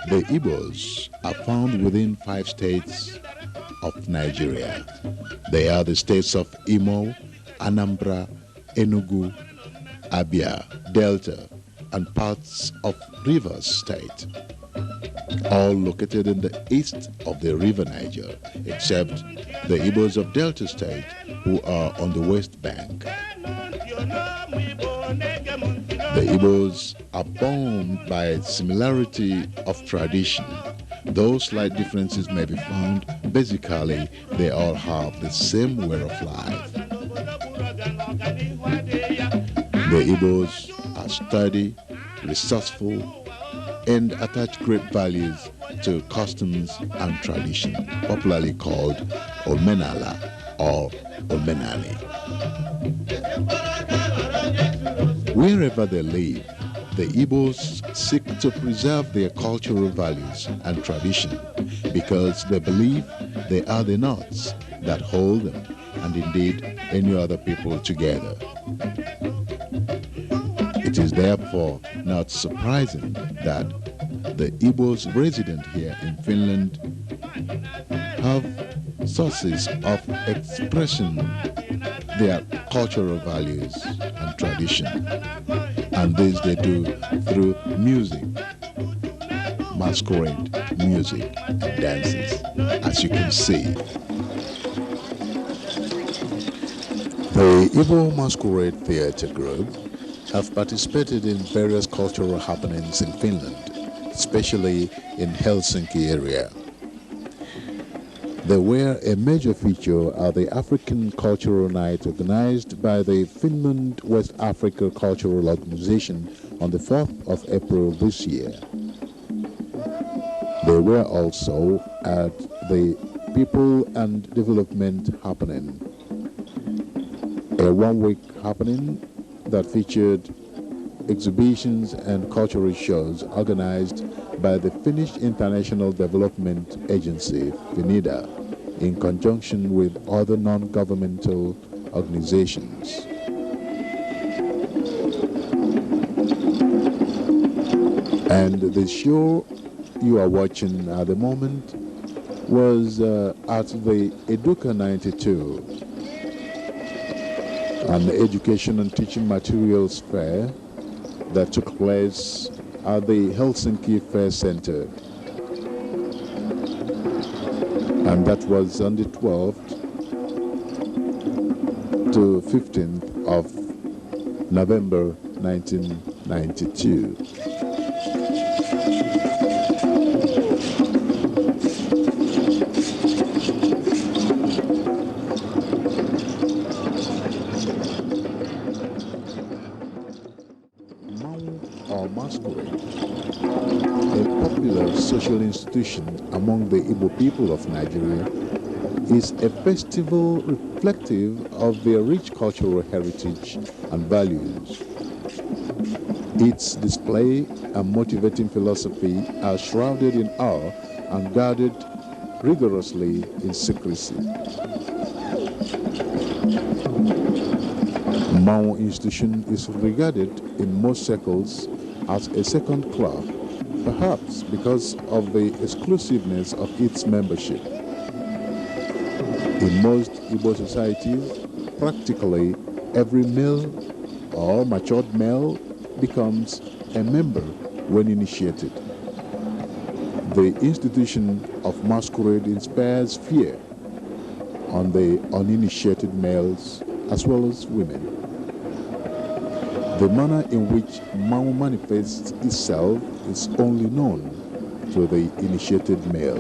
The Igbos are found within 5 states of Nigeria. They are the states of Imo, Anambra, Enugu, Abia, Delta, and parts of Rivers State, all located in the east of the River Niger, except the Igbos of Delta State, who are on the west bank. The Igbos are bound by similarity of tradition. Though slight differences may be found, basically they all have the same way of life. The Igbos are sturdy, resourceful, and attach great values to customs and tradition, popularly called Omenala or Omenani. Wherever they live, the Igbos seek to preserve their cultural values and tradition because they believe they are the knots that hold them and indeed any other people together. It is therefore not surprising that the Igbos resident here in Finland have sources of expressing their cultural values and tradition, and this they do through music, masquerade, music, and dances, as you can see. The Igbo Masquerade Theatre Group have participated in various cultural happenings in Finland, especially in Helsinki area. They were a major feature at the African Cultural Night organized by the Finland West Africa Cultural Organization on the 4th of April this year. They were also at the People and Development Happening, a one-week happening that featured exhibitions and cultural shows organized by the Finnish International Development Agency, FINIDA, in conjunction with other non-governmental organizations. And the show you are watching at the moment was at the EDUCA-92, an education and teaching materials fair that took place at the Helsinki Fair Center. And that was on the 12th to 15th of November 1992. Or Masquerade, a popular social institution among the Igbo people of Nigeria, is a festival reflective of their rich cultural heritage and values. Its display and motivating philosophy are shrouded in awe and guarded rigorously in secrecy. Mao institution is regarded in most circles as a second class, perhaps because of the exclusiveness of its membership. In most Igbo societies, practically every male or matured male becomes a member when initiated. The institution of masquerade inspires fear on the uninitiated males as well as women. The manner in which Mao manifests itself is only known to the initiated male.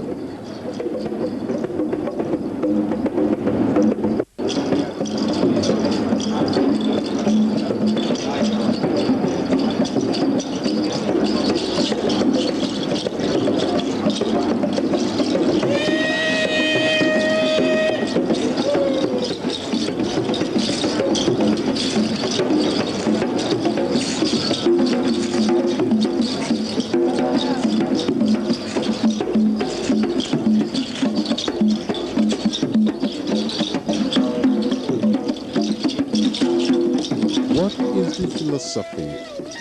What is the philosophy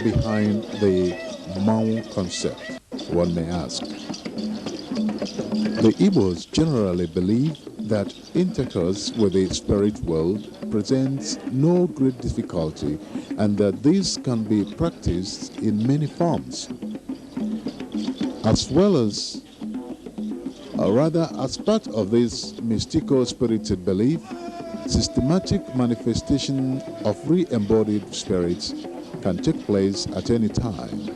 behind the Mao concept? one may ask. The Igbos generally believe that intercourse with the spirit world presents no great difficulty and that this can be practiced in many forms. As part of this mystical-spirited belief, systematic manifestation of re-embodied spirits can take place at any time,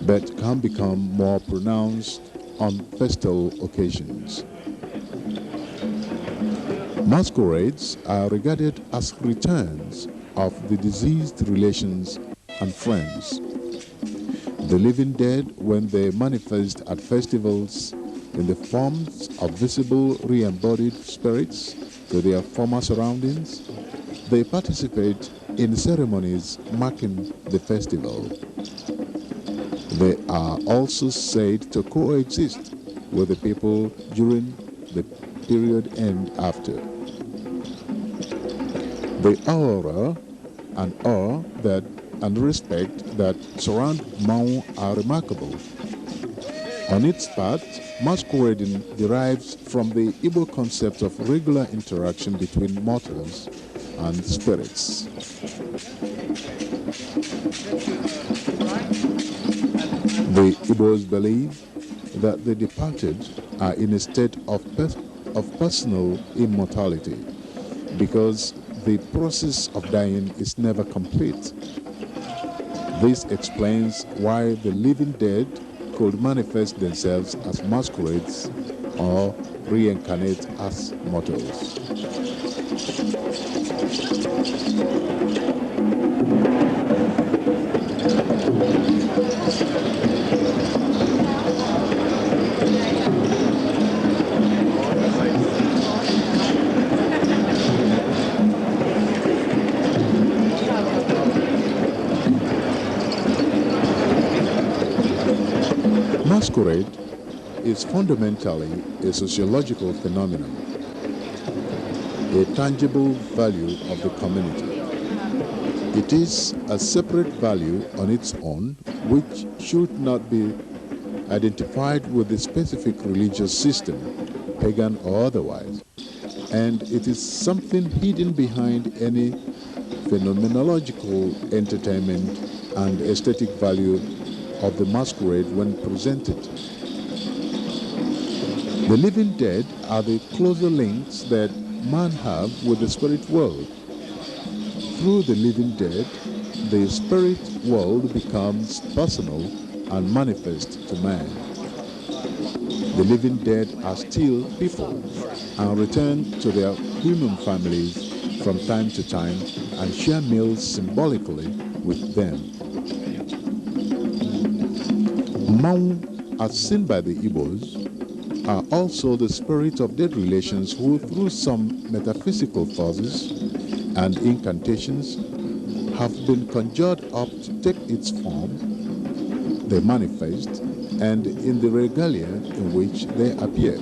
but can become more pronounced on festal occasions. Masquerades are regarded as returns of the deceased relations and friends. The living dead, when they manifest at festivals in the forms of visible re-embodied spirits to their former surroundings, they participate in ceremonies marking the festival. They are also said to coexist with the people during the period and after. The aura and awe and respect that surround Mau are remarkable. On its part, masquerading derives from the Igbo concept of regular interaction between mortals and spirits. The Igbos believe that the departed are in a state of personal immortality because the process of dying is never complete. This explains why the living dead could manifest themselves as masquerades or reincarnate as mortals. Masquerade is fundamentally a sociological phenomenon, a tangible value of the community. It is a separate value on its own which should not be identified with the specific religious system, pagan or otherwise, and it is something hidden behind any phenomenological entertainment and aesthetic value of the masquerade when presented. The living dead are the closer links that man have with the spirit world. Through the living dead, the spirit world becomes personal and manifest to man. The living dead are still people and return to their human families from time to time and share meals symbolically with them. Mau, as seen by the Igbos, are also the spirits of dead relations who, through some metaphysical forces and incantations, have been conjured up to take its form. They manifest, and in the regalia in which they appear.